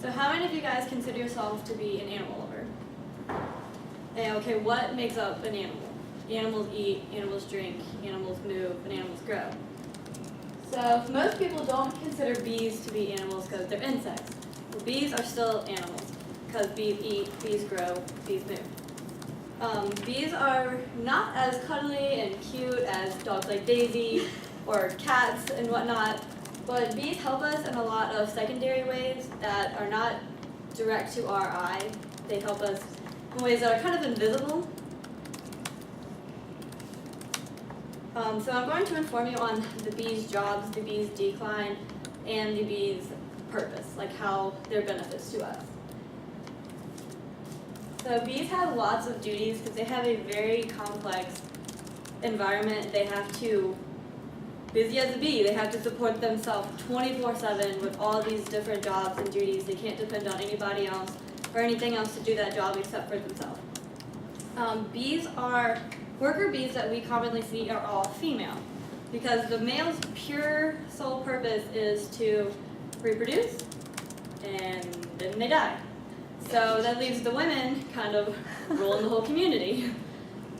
So how many of you guys consider yourself to be an animal lover? And okay, what makes up an animal? Animals eat, animals drink, animals move, and animals grow. So most people don't consider bees to be animals because they're insects. Well, bees are still animals because bees eat, bees grow, bees move. Bees are not as cuddly and cute as dogs like Daisy or cats and whatnot, but bees help us in a lot of secondary ways that are not direct to our eye. They help us in ways that are kind of invisible. So I'm going to inform you on the bees' jobs, the bees' decline, and the bees' purpose, like how they're benefits to us. So bees have lots of duties because they have a very complex environment. They have to, busy as a bee, they have to support themselves 24/7 with all these different jobs and duties. They can't depend on anybody else or anything else to do that job except for themselves. Worker bees that we commonly see are all female because the male's pure sole purpose is to reproduce and then they die. So that leaves the women kind of ruling the whole community.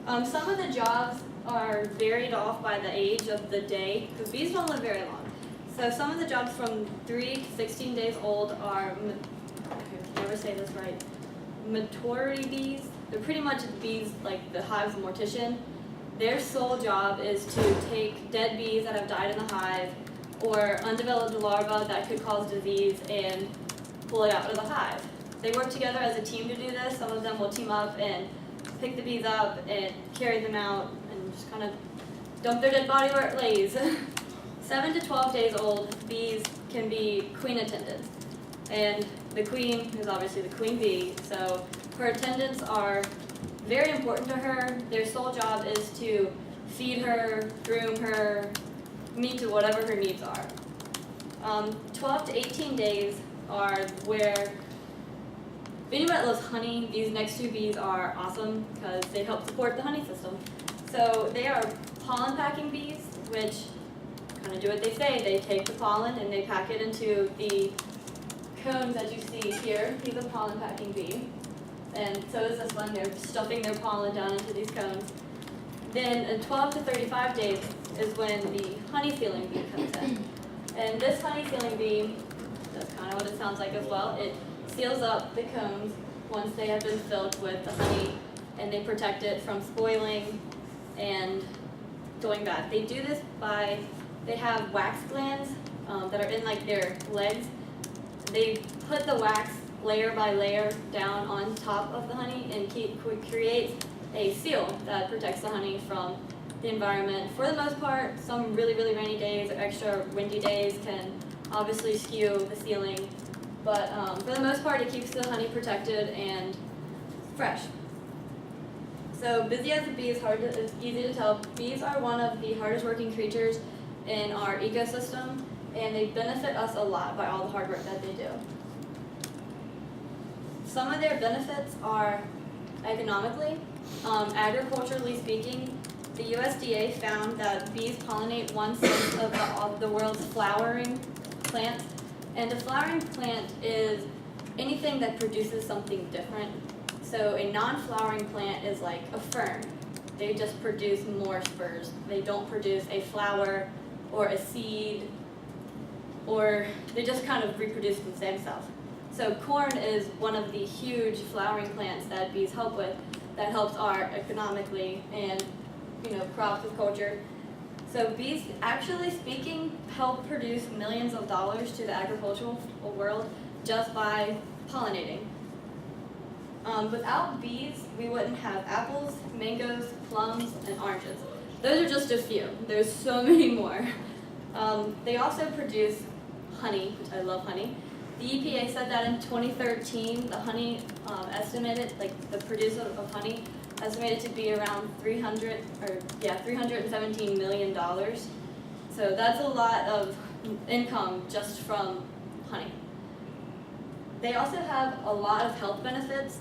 Some of the jobs are varied off by the age of the day because bees don't live very long. So some of the jobs from 3 to 16 days old are, I can never say this right, maturity bees. They're pretty much bees like the hive's mortician. Their sole job is to take dead bees that have died in the hive or undeveloped larvae that could cause disease and pull it out of the hive. They work together as a team to do this. Some of them will team up and pick the bees up and carry them out and just kind of dump their dead body where it lays. 7 to 12 days old, bees can be queen attendants. And the queen is obviously the queen bee, so her attendants are very important to her. Their sole job is to feed her, groom her, meet to whatever her needs are. 12 to 18 days are where, if anybody that loves honey, these next two bees are awesome because they help support the honey system. So they are pollen packing bees, which kind of do what they say. They take the pollen and they pack it into the cones that you see here. He's a pollen packing bee. And so is this one. They're stuffing their pollen down into these cones. Then in 12 to 35 days is when the honey sealing bee comes in. And this honey sealing bee, that's kind of what it sounds like as well. It seals up the cones once they have been filled with the honey, and they protect it from spoiling and going bad. They do this by, they have wax glands that are in like their legs. They put the wax layer by layer down on top of the honey and create a seal that protects the honey from the environment. For the most part, some really, really rainy days or extra windy days can obviously skew the sealing, but for the most part, it keeps the honey protected and fresh. So busy as a bee it's easy to tell. Bees are one of the hardest working creatures in our ecosystem, and they benefit us a lot by all the hard work that they do. Some of their benefits are economically. Agriculturally speaking, the USDA found that bees pollinate 1/6 of the world's flowering plants, and a flowering plant is anything that produces something different. So a non-flowering plant is like a fern. They just produce more spurs. They don't produce a flower or a seed, or they just kind of reproduce themselves. So corn is one of the huge flowering plants that bees help with, that helps our economically and crops with culture. So bees, actually speaking, help produce millions of dollars to the agricultural world just by pollinating. Without bees, we wouldn't have apples, mangoes, plums, and oranges. Those are just a few. There's so many more. They also produce honey, which I love honey. The EPA said that in 2013, the honey the produce of honey estimated to be around $317 million. So that's a lot of income just from honey. They also have a lot of health benefits.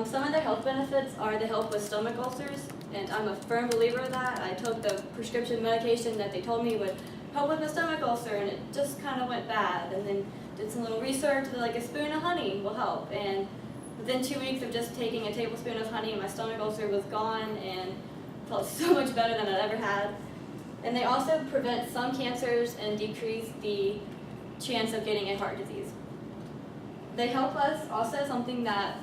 Some of their health benefits are they help with stomach ulcers, and I'm a firm believer of that. I took the prescription medication that they told me would help with my stomach ulcer, and it just kind of went bad. And then did some little research, like a spoon of honey will help. And within 2 weeks of just taking a tablespoon of honey, my stomach ulcer was gone and felt so much better than I'd ever had. And they also prevent some cancers and decrease the chance of getting a heart disease. They help us also, something that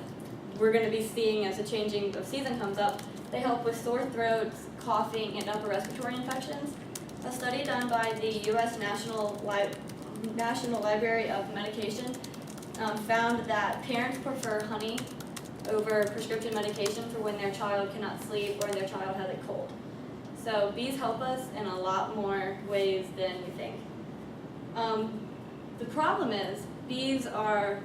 we're going to be seeing as the changing of season comes up, they help with sore throats, coughing, and upper respiratory infections. A study done by the U.S. National Library of Medication found that parents prefer honey over prescription medication for when their child cannot sleep or their child has a cold. So bees help us in a lot more ways than we think. The problem is bees are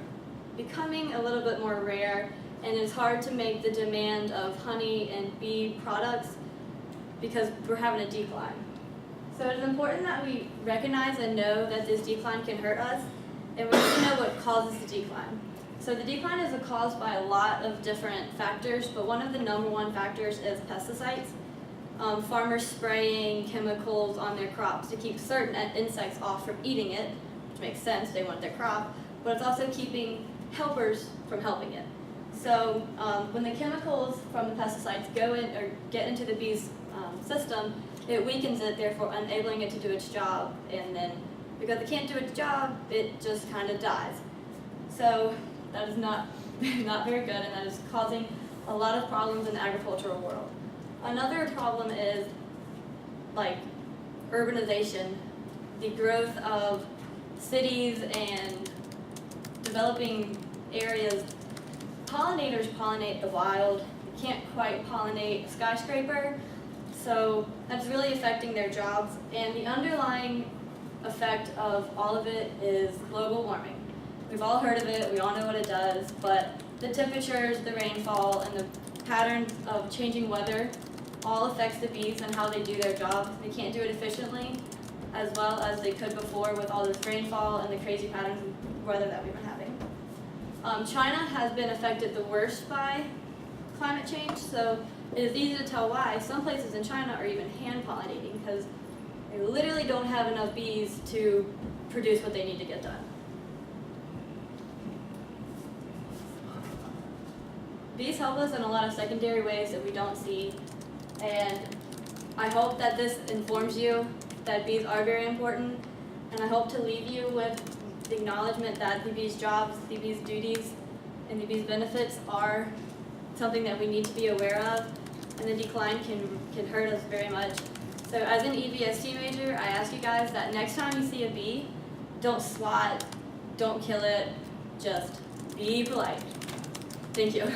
becoming a little bit more rare, and it's hard to make the demand of honey and bee products because we're having a decline. So it's important that we recognize and know that this decline can hurt us, and we need to know what causes the decline. So the decline is caused by a lot of different factors, but one of the number one factors is pesticides. Farmers spraying chemicals on their crops to keep certain insects off from eating it, which makes sense, they want their crop, but it's also keeping helpers from helping it. So when the chemicals from the pesticides go in or get into the bee's system, it weakens it, therefore enabling it to do its job, and then because it can't do its job, it just kind of dies. So that is not very good, and that is causing a lot of problems in the agricultural world. Another problem is like urbanization, the growth of cities and developing areas. Pollinators pollinate the wild. They can't quite pollinate a skyscraper, so that's really affecting their jobs. And the underlying effect of all of it is global warming. We've all heard of it, we all know what it does, but the temperatures, the rainfall, and the patterns of changing weather all affects the bees and how they do their job. They can't do it efficiently as well as they could before with all this rainfall and the crazy patterns of weather that we've been having. China has been affected the worst by climate change, so it is easy to tell why. Some places in China are even hand pollinating because they literally don't have enough bees to produce what they need to get done. Bees help us in a lot of secondary ways that we don't see, and I hope that this informs you that bees are very important, and I hope to leave you with the acknowledgement that the bees' jobs, the bees' duties, and the bees' benefits are something that we need to be aware of, and the decline can hurt us very much. So as an EVST major, I ask you guys that next time you see a bee, don't swat, don't kill it, just be polite. Thank you.